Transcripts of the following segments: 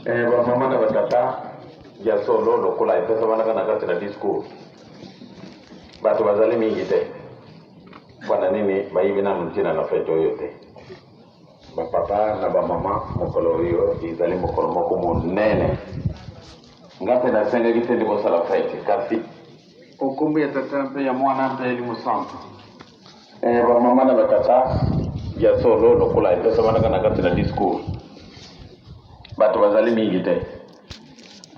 Ba mama na batata ya solo lokola ipesa bana kana kati na disco batu bazali mingi te bwana nini baibi na mtina na feto yote ba papa na ba mama mokolo yo izali mokolo moko monene ngape na senga gitendi ko sala fete kasi okumbu ya tata mpe ya mwana mpe elimu santo ba mama na batata ya solo lokola ipesa bana kana kati na disco batu bazali mingi te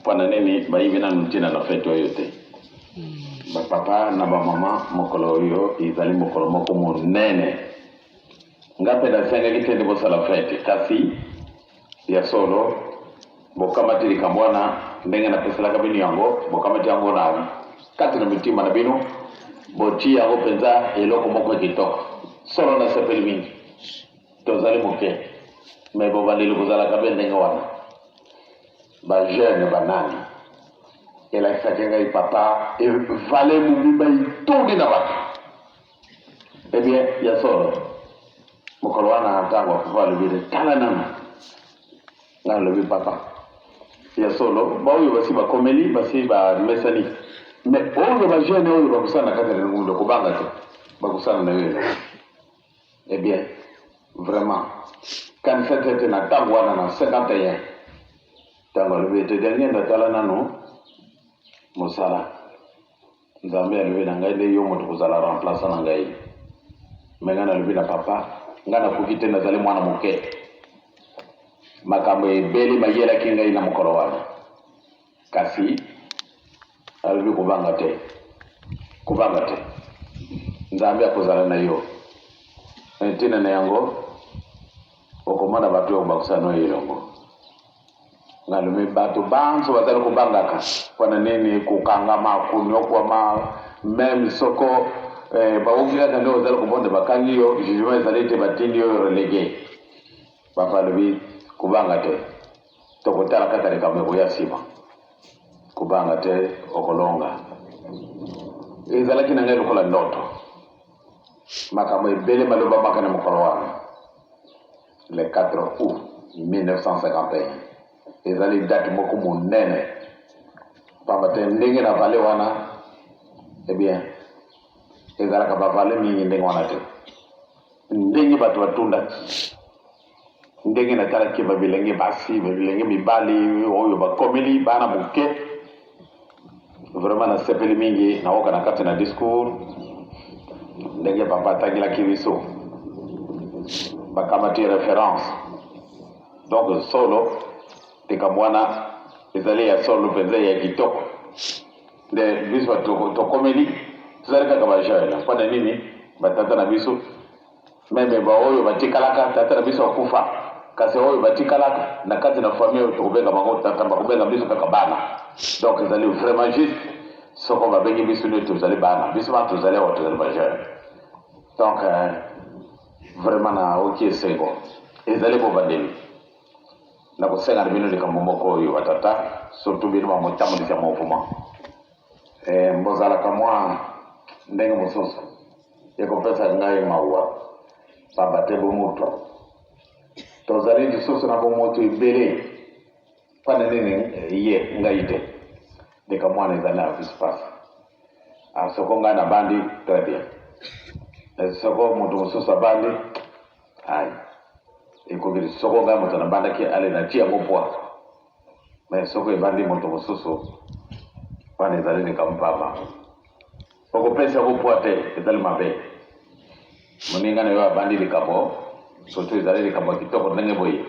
bwana nini baibi na mtina na feto yote ba papa na ba mama mokolo yo izali mokolo moko monene ngape na senga gitendi ko sala fete kasi ya solo bokamatiri kambwana ndenge na pesa laka bini yango bokamati yango na kati na mitima na bino boti yango penza eloko moko kitoko solo na sepeli mingi tozali moke me bobandeli kozala kabe ndenge wana ba jeune banani elakisaki ngai papa evale mumimba itondi na bato ebien ya solo mokolo wana ntango akufa alobile tala nana nga alobi papa ya solo baoyo basi bakomeli basi bamesani me oyo bajeune oyo bakusana kati na ngundo kobanga te bakusana na yo ebien vraiment kanisa tete na ntango wana na 51 ntango alobi ete dernier ndatala nano mosala nzambe alobi na ngai nde yo moto kozala remplaçant na ngai me nga nalobi na papa nga nakoki te nazali mwana moke makambo ebele mayelaki ngai na mokolo wana kasi alobi kobanga te nzambe akozala na yo ntina na yango okomona bato oyo bakusana oyo elongo ngalobi bato banso bazali kobangaka mpona nini kokangama kunyokwama meme soko baokilaka nde ozali kobonde bakangi yo jugement ezali te batindi oyo relege papa alobi kubanga te tokotala kaka likambo ekoya nsima kubanga te okolonga ezalaki na ngai lokola ndoto makambo ebele maloba maka na mokolo wana le 4 août 1951 ezali date moko monene pamba te ndenge na vale wana ebien ezalaka bavale mingi ndenge wana te ndenge bato batundaki ndenge natalaki babilenge basi babilenge mibali oyo bakomeli bana moke vraiment nasepeli mingi naoka na kati na discours ndenge papa atangilaki biso bakamati référence donc solo likambo wana ezali ya solo mpenza ya kitoko nde biso tokomeli tozali kaka bajeune mpona nini batata na biso meme baoyo batikalaka tata na biso akufa kasi oyo batikalaka na kati na famille oyo tokobenga bango tata bakobenga biso kaka bana donc ezali vraiment juste soko babengi biso nde tozali bana biso bana tozali awa tozali bajeune donc vraiment na oki esengo ezali bobandeli na kosenga na bino likambo moko oyo batata surtout bino bamotambolisa mouvement mbozalaka mwa ndenge mosusu ekopesa ngai mawa pamba te bomoto tozali lisusu na bomoto ebele mpona nini ye ngai te ndeka mwana ezali na vispasi soko ngai na bandi très bien soko moto mosusu abandi ai ekokili soko ngai moto nabandaki ale natie yango poa mais soko ebandi moto mosusu wana ezali likampama okopesa yango poa te ezali mabe moninga na yo abandi likambo surtout ezali likambo ya kitoko ndenge boye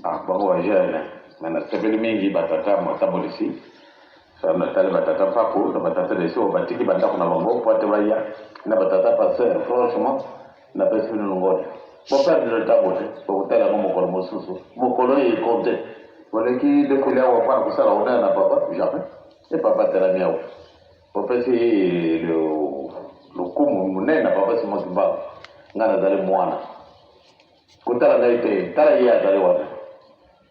bango bajeune me nasepeli mingi batata motambolisi natali batata mpapu na batata desi oyo batiki bandako na bango po ate baya na batata passer franchement napesi bino nongoni boperdre ntango te bokotala yango mokolo mosusu mokolo oyo ekonte oleki dekoli awa mpona kosala onere na papa jamais e papa telami awa bopesi lokumu monene na papa simoki mbango ngai nazali mwana kotala ngai te tala ye azali wana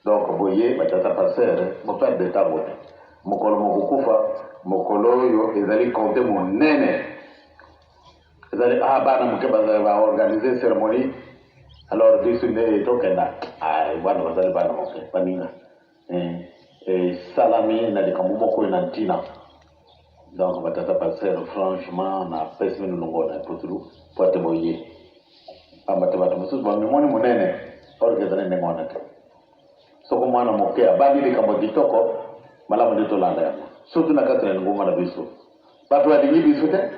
donc boye batata passer boperdre ntango te mokolo mokokufa mokolo oyo ezali konte monene ezali bana moke baorganize cérémonie alors biso nde tokenda bana bazali bana moke baninga salami na likambo ko na ntina donc batata passer franchement na pesa minu ngona poturu pote boye ambate batu musu ba mimoni munene organize ne ngona te so ko mwana mokea bali likambo ditoko malamu ndito landa ya so tuna katra ngoma na biso batu balingi biso te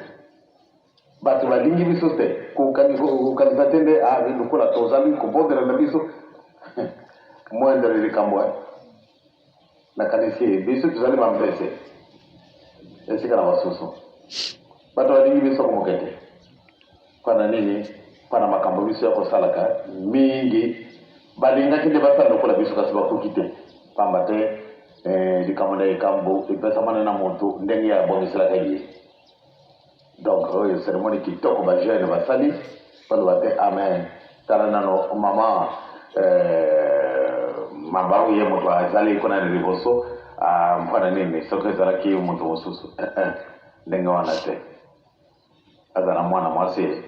batu balingi biso te ko kanisa tende a lukula tozali ko bodera na biso mwenda likambo na kanisa biso tuzali bambese esika na wasusu batu balingi biso ko mokete pana nini pana makambo biso yako salaka mingi balinga kinde basa lukula biso kasiba kukite pambate likambo na ikambo ipesa mana na muntu ndenge ya bongisela kayi donc oyo ceremony kitoko ba jeune basali palo bate amen tala nano mama mambawu ye mutu azali kuna ni riboso mpana nini soko ezala ki muntu mususu ndenge wana te azana mwana mwasi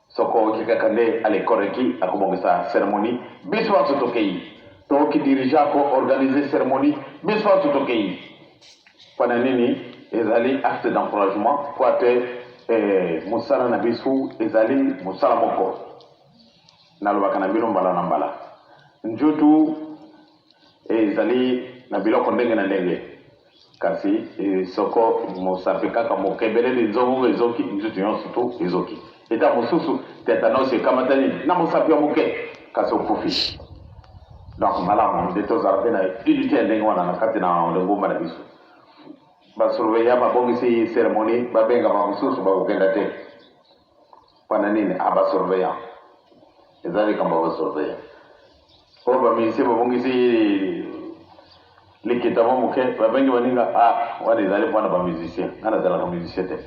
soko kikakande ale koreki akubongisa ceremony biso watu tokei toki dirija ko organiser cérémonie biso watu tokei pana nini ezali acte d'encouragement poate musala na bisu ezali musala moko nalobaka na bino mbala na mbala njutu ezali na biloko ndenge na ndenge kasi soko musapi kaka mokebeleli nzongo ezoki njutu nyonso tu ezoki eta mosusu tetanose kamatani na musapi ya moke kasi okufi donc malamu ndeto zarape na unité ndenge wana na kati na ngoma na biso basurveya babongisi cérémonie babenga bamususu bakugenda te pana nini abasurveya ezali kamba basurveya oyo bamisi babongisi likitamo muke babengi baninga wana ezali mpona bamusicien ngana ezalaka musicien te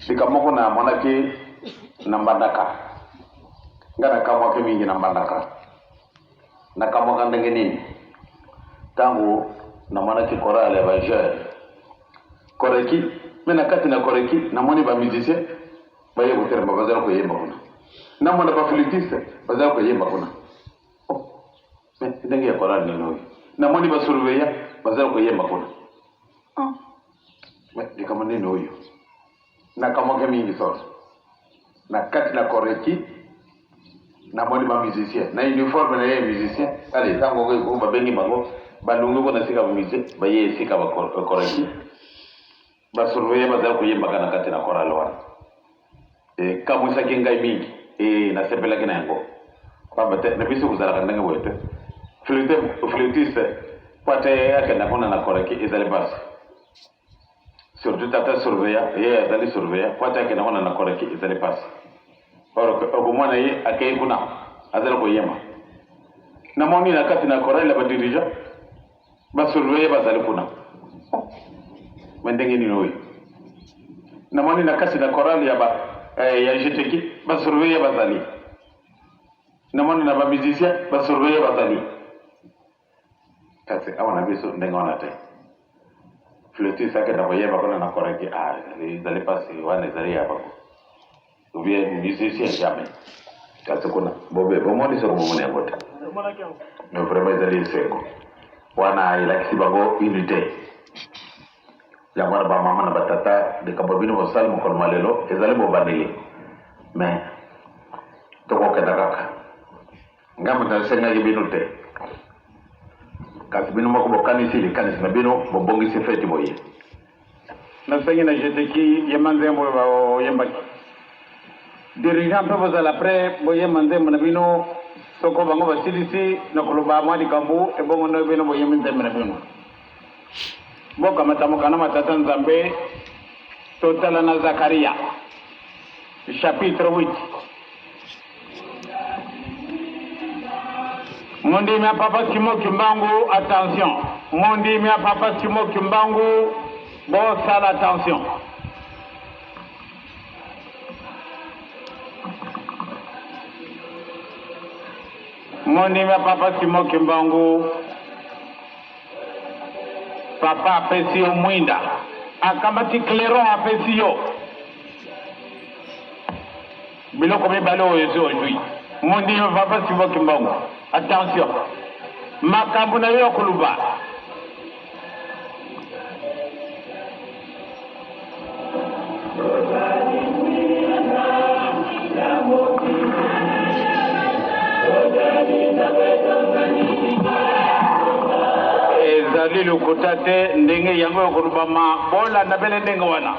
likamoko na monaki na mbandaka ngana kamwake mingi na mbandaka na kamwaka ndenge nini tangu na monaki korale ba jeune koreki mena kati na koreki na moni ba musicien ba yebo terma bazala ko yemba kuna na mona ba flûtiste bazala ko yemba kuna ndenge ya korale neno na moni ba surveya bazala ko yemba kuna ndi kama neno huyo na kama mingi sasa na kati na koreki na moni ba musicien na uniforme na ye musicien allez tango ko ba bengi bango balungu ko na sika ba musicien ba ye sika ba koreki basurveya bazala kuyemba kana kati na korale wana kamwisa kingai mingi na sepela kina yango pambate na biso kuzala kandenge wete flûtiste pate akenda kona na koreki ezali basi surtout tata surveya ye azali surveya pate akenda kona na koreki ezali basi okomwana ye akei kuna azala kuyemba na moni na kati na korale ba dirija basurveya bazali kuna mendenge ni noi na moni na kasi na korali ya jeteki basurveya bazali na moni na ba musicien basurveya bazali kasi awana biso ndenge wana te flûtiste ake na koyeba kona na koreki ezali pasi wana ezali ya bako ou bien musicien jamais kasi kuna bobe bomoni soko bomoni yango te mais vraiment ezali seko wana ilakisi bango unité yamara ba mama na batata de kababino bo salmo kon malelo ezali bo bandeli mais to ko kaka ngam na senga yibino te kasi bino mako bo kanisi le kanisi na bino bo bongi se feti boye na sengi na jeteki yemande mo ba yemba dirigeant pe vous après bo yemande mo na bino soko bango ba silisi na koloba mwa di kambu e bongo no bino bo yemande mo na bino boka matamokana matata nzambe totala na Zakaria chapitre 8 Mondi mia papa Simo Kimbangu attention Mondi mia papa Simo Kimbangu bon sala attention Mondi mia papa Simo Kimbangu papa apesi yo mwinda akamati clairon apesi yo biloko mibale oyo ezojwi mondi papa Simo Kimbangu attention makambo na yo koluba ezali lokuta te ndenge yango ekolobama bolanda bele ndenge wana.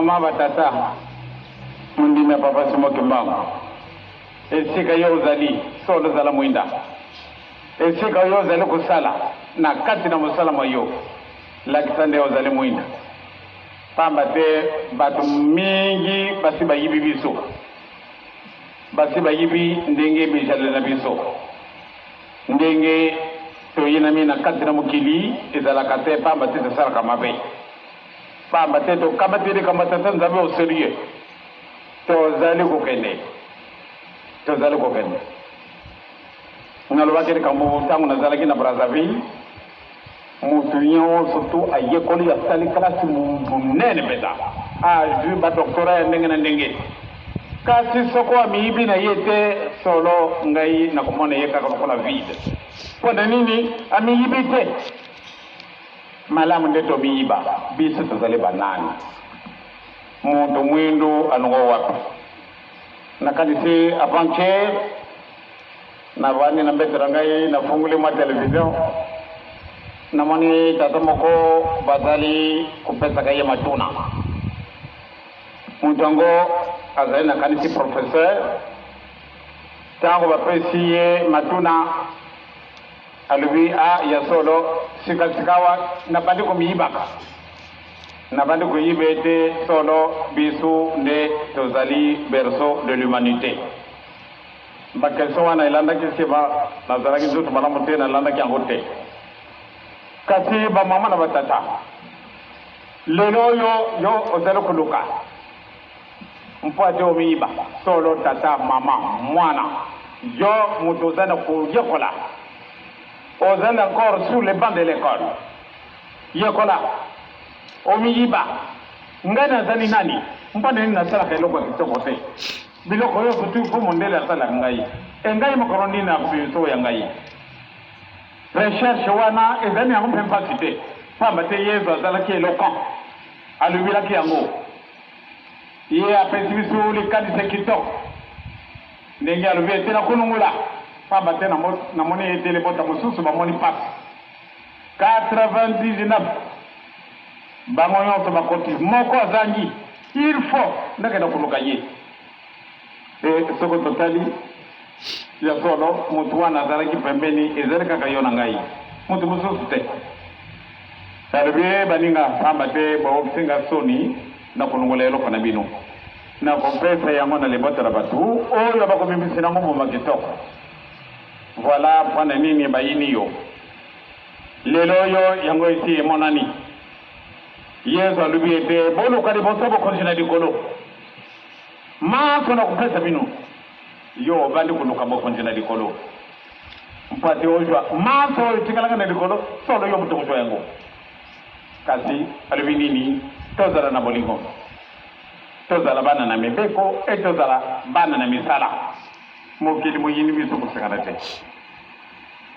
Mama batata mundime papa Simo Kimbanga esika yo zali solo zala mwinda esika yo zali kusala na kati na musala mayo lakisande yo zali mwinda pamba te batu mingi basi bayibi biso basi bayibi ndenge bijale na biso ndenge toyina mina kati na mukili ezala kate pamba te sala kama be pamba te to kama tiri kama tata nzabe au sérieux to zali kokende ngalobakiri kamo tangu nazalaki na Brazzaville mutu nyo surtout a yekoli ya sali klasi munene beta a ju ba doctora ya ndenge na ndenge kasi soko amiibi na yete solo ngai na komona yeka kwa vide kwa nini amiibi te malamu ndeto miiba biso tuzale banani muntu mwindu anongo wapi nakalisi avant-hier na bani na mbetera ngai na funguli ma television na moni tata moko bazali kupesa kaya matuna mutango azali na kanisi professeur tango bapesiye matuna alubi a ya solo sikawa na bandiko miibaka na bandiko yibete solo bisu nde tozali berceau de l'humanité bakelso wana ilanda kisiba na zaraki zutu malamu te na landa kyangote kasi ba mama na batata lelo yo ozalo kuluka mpate omiiba solo tata mama mwana yo mutu ozana kuyekola ozana encore sur les bancs de l'école yekola omiiba ngai nazali nani mpane nini nasalaka eloko ya kitoko te biloko oyo kutu fo mondele asalaka ngai engai mokolo nini na biso ya ngai recherche wana ezali yango mpe mpasi te pamba te yesu azalaki eloquent alobelaki yango ye apesi biso likanisa kitoko ndenge alobi ete nakolongola pamba te namoni ete lebota mosusu bamoni pasi 99 bango nyonso bakoti moko azangi il faut ndakenda koluka ye soko totali ya solo mutu wana azalaki pembeni ezali kaka yo na ngai mutu mosusu te alobi baninga pamba te baokisenga soni na kolongola eloko na bino na kopesa yango na libota na batu oyo bakomimisi nango mbuma kitoko voilà mpona nini bayini yo lelo oyo yango esi emonani yesu alobi ete boluka liboso bokonzi na likolo maso na kopesa bino yo obandi koluka bokonzi na likolo mpo ate ozwa maso oyo etingalaka na likolo solo yo moto kozwa yango kasi alobi nini tozala na bolingo tozala bana na mibeko e tozala bana na misala mokili moyini biso kosengana te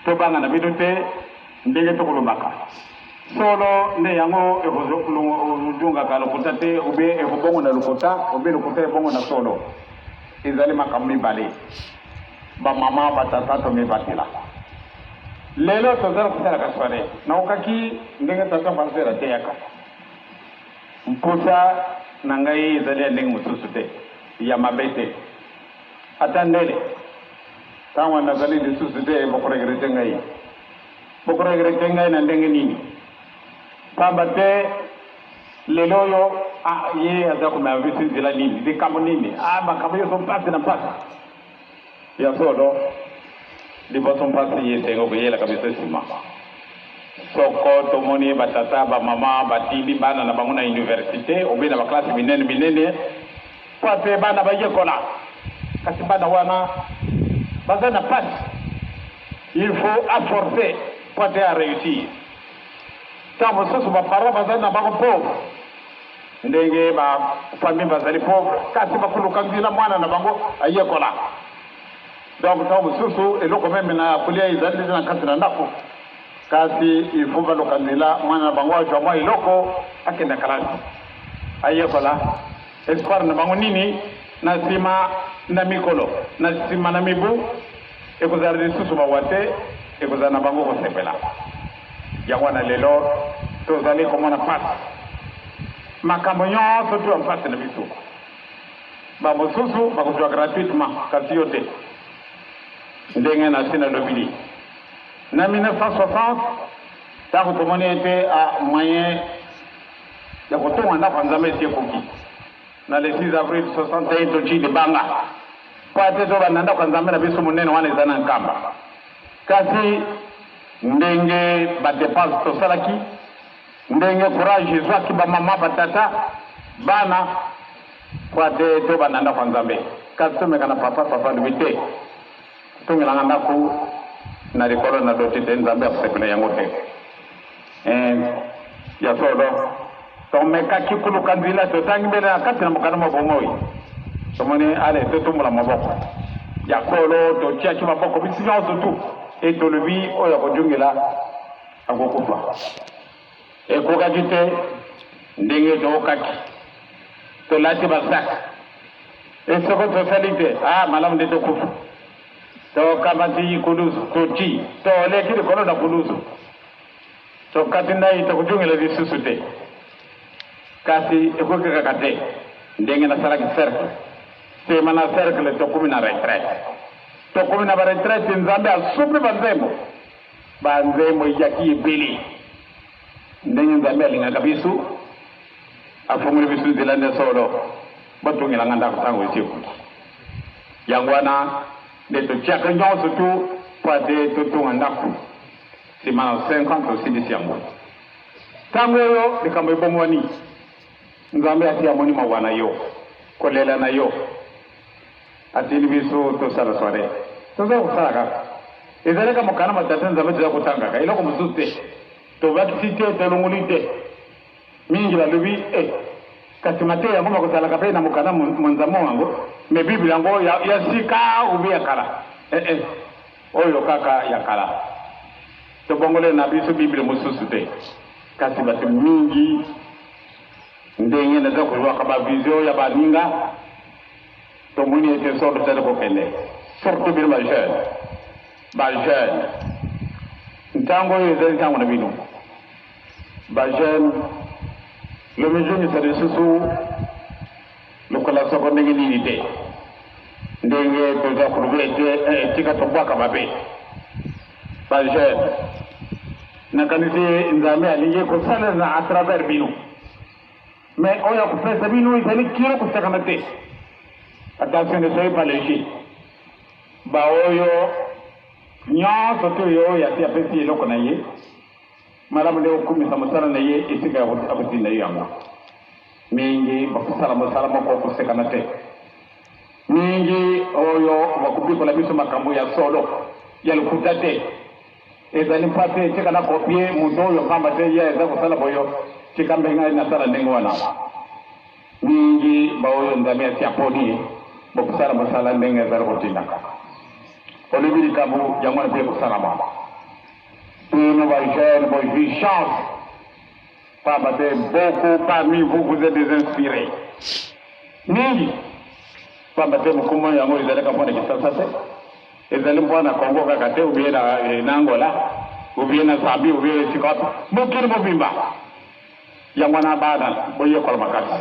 tobanga na bino te ndenge tokolobaka solo nde yango ekozongaka lokuta te obe ekobongo na lokuta obe lokuta ebongo na solo ezali makambo mibale bamama batata tomibatela lelo tozala kosalaka soare naokaki ndenge tata fansera te yaka mposa na ngai ezali ya ndenge mosusu te ya mabe te ata ndele ntango nazali lisusu te bokoregrete ngai na ndenge nini pamba te lelo oyo ye aza komema biso nzela nini likambo nini makambo nyonso mpasi na mpasi ya solo liboso mpasi ye esengo koyelaka biso nsima soko tomoni batata bamama batindi bana na bango na université obe na baklase minene po ate bana bayekola kasi bana wana baza na pasi il faut apporter po ate a réussir ntango mosusu baparent baza na bango pauvre ndenge bafamille bazali pauvre kasi bakoluka nzela mwana na bango ayekola donc ntango mosusu eloko meme na kolia ezali na kati na ndako kasi il faut baloka nzela mwana na bango azwa mwa eloko akende kalasi ayekola espoir na bango nini na nsima na mikolo na nsima na mibu ekozala lisusu bawa te ekozala na bango kosepela yango wana lelo tozali komona mpasi makambo nyonso tu ya mpasi na biso bamosusu bakozwa gratuitement kasi yo te ndenge na nsi nalobili na 1960 ntango tomoni ete moyen ya kotonga ndako ya nzambe esi ekoki na le 6 avril 61 toci libanga po ate tobanda ndako ya nzambe na biso monene wana eza na nkamba kasi ndenge badepense tosalaki ndenge courage ezwaki bamama batata bana po ate tobanda ndako ya nzambe kasi tomeka na papa lobi te tongelanga ndako na likolo na doti te nzambe akusepela yango te ya solo tomekaki kuluka nzela totangi mbele na kati na mokano mabomoi tomoni ale totumula maboko ya kolo totiaki maboko bisi nyonso tu e tolobi oyo akojungela akokufa ekokaki te ndenge tookaki tolati basaka esoko tosali te malamu nde tokufa tokamati kuluzu toti toleki likolo na kuluzu tokati ndai tokujungela lisusu te kasi ekoki kaka te ndenge nasalaki cercle tema na cercle tokumi na retraite tokumi na baretraite nzambe asupi banzembo eyaki ebele ndenge nzambe alingaka biso afungoli biso nzela nde solo batongelanga ndako ntango esi ekoki yango wana nde totiaka nyonso tu po ate totonga ndako nsima na 50 osilisi yango tango yo likambo ibomwani nzambe ati amoni mawana yo kolela na yo atili biso to sala soare to za kusala ka ezale kama kana matata nzambe za kutanga ka iloko muzute to vatisite to longulite mingi la lubi kasi mate ya ngoma kusala ka pe na mukana mwanzamo wango me biblia ngo ya sika ubi ya kala oyo kaka ya kala to bongole na biso biblia mususute kasi bati mingi ndenge na za kuwa kama vision ya baninga to muni ete sorte tele ko kende surtout bir ba jeune ntango yeze ntango na bino ba jeune le jeune c'est de susu le kola soko ndenge ni ite ndenge to za kurubete tika to baka mabe ba jeune na kanise nzame aliye ko sala na à travers bino mais on a fait ça bino il kilo ko sakamate attention ne soyez pas léger ba oyo nyonso to yo ya ti apesi eloko na ye malamu leo kumisa mosala na ye esika akotinda yo yango mingi bakusala mosala moko kosekana te mingi oyo bakubikola biso makambo ya solo ya lokuta te ezali mpate tika na kopie moto oyo kamba te ye eza kosala boyo tika mbenga nasala ndenge wana mingi baoyo nzambe ati aponi bokusala mosala ndenge ezali kotindaka olibi likambo yango na mpe kosalama tino bajeune bozwi chance pamba te beaucoup parmi vous êtes des inspirés mingi pamba te mokumu yango ezalaka mpona kisasa te ezali mpona kongo kaka te ubie na angola ubie na zambi ubie esikope mokili mobimba yango na bana boyekola makasi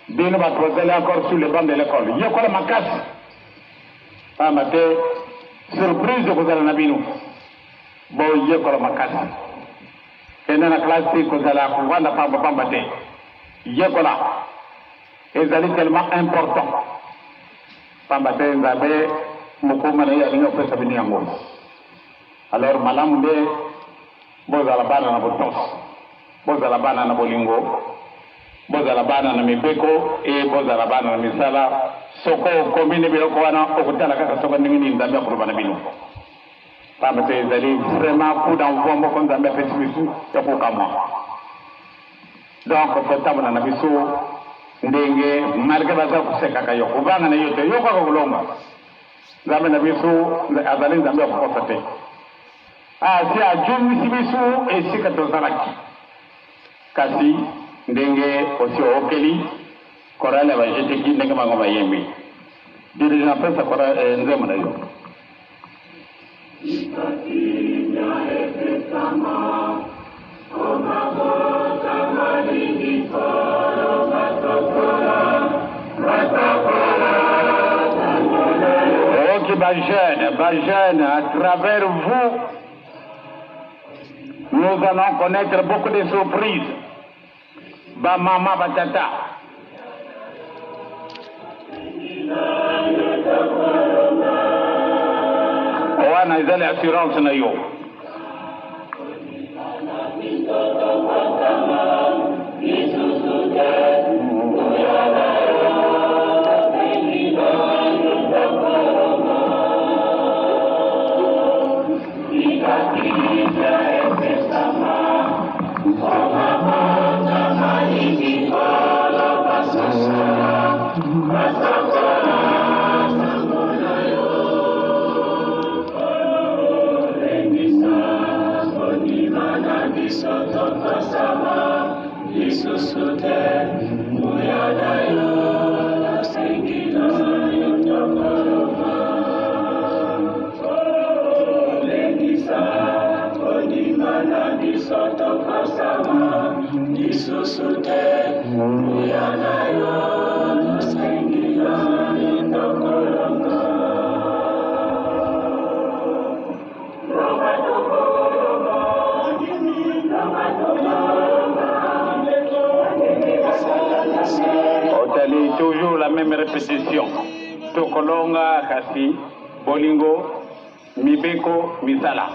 bino bato bazali encore sur le banc de l'école yekola makasi pamba te surprise kozala na bino boyekola makasi kende na classe kozala kovanda pamba te yekola ezali tellement important pamba te nzambe mokoma na ye alingi opesa bino yango alors malamu nde bozala bana na botos bozala bana na bolingo bozala bana na mibeko bozala bana na misala soko okomi biloko wana okotala kaka soko ndenge nini nzambe akoloba na bino pamba te ezali vraiment coup d'envoi moko nzambe apesi biso ya kokamwa donc totambola na biso ndenge malgré baza kosekaka yo kobanga na yo te yo kaka kolonga nzambe na biso azali nzambe ya kokosa te asi ajumisi biso esika tozalaki kasi ndenge osi okeli korale bajeteki ndenge bango bayembi dirija pesa kora nzema na yo ok ba jeune à travers vous nous allons connaître beaucoup de surprises ba mama ba tata wana izale assurance na yo toujours la même répétition tokolonga kasi bolingo mibeko misala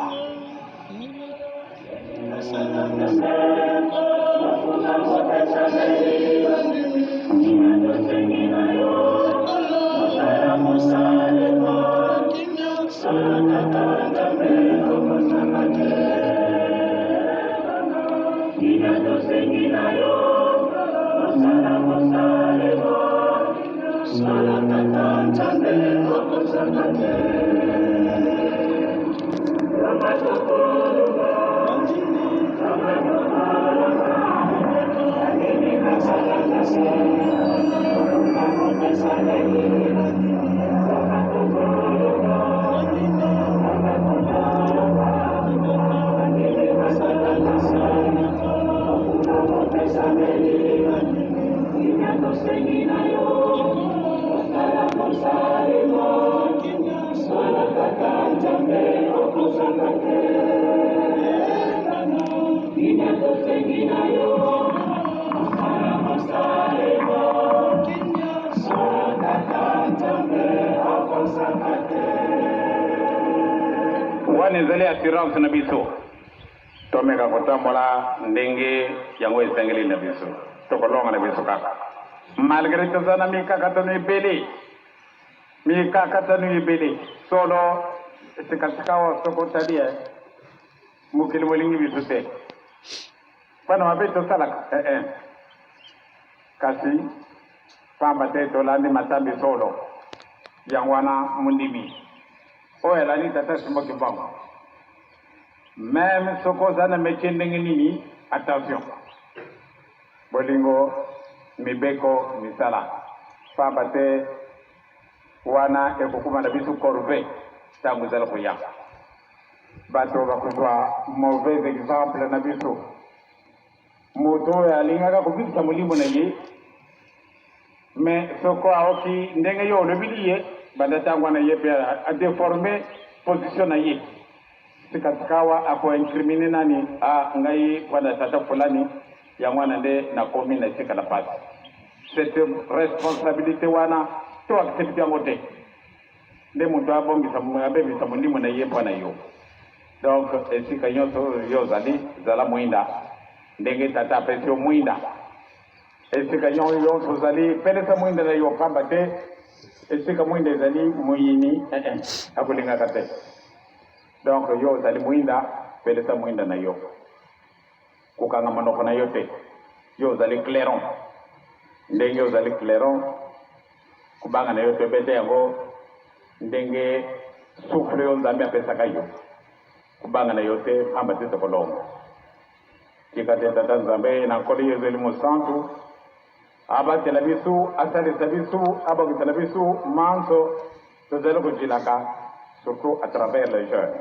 Wanezali assurance na biso tomeka kotambola ndenge yango esengeli na biso tokolonga na biso kaka malgré tozana mikakatano ebele solo sikasikawa sokotalia mukili molingi biso te pana mabe tosalaka kasi pamba te tolandi matambi solo yango wana mundimi oyo elali tata simoki bango même soko za na métier ndenge nini attention bolingo mibeko misala pamba te wana ekokuma na biso corvée ntango ezali koya bato bakozwa mauvais exemple na biso moto oyo alingaka kobikisa molimo na ye mais soko aoki ndenge yo olobili ye banda ntango wana ye mpe adeforme position na ye sikasikawa akoincrimine nani ngai wana tata fulani yango wana nde nakomi na esika na pasi cette responsabilité wana to accepte yango te nde moto abebisa molimo na ye mpona yo donc esika nyonso yo ozali zala mwinda ndenge tata apesi yo mwinda esika nyonso ozali pelesa mwinda na yo pamba te esika mwinda ezali muyini akolingaka te donc yo ozali mwinda pelesa mwinda na yo kokanga manoko na yo te yo ozali clairon ndenge ozali clairon kubanga na yo te bete yango ndenge souffle yo nzambe apesaka yo kubanga na yo te pamba te tokolongo tika te tata nzambe na nkolo yo ezali mosantu abatela biso asalisa biso abakisela biso manso tozali kojilaka surtout à travers les jeunes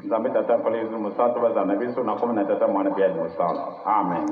nzambe tata nkolo yo ezali mosantu bazala na biso na komi na tata mwana bia mosantu amen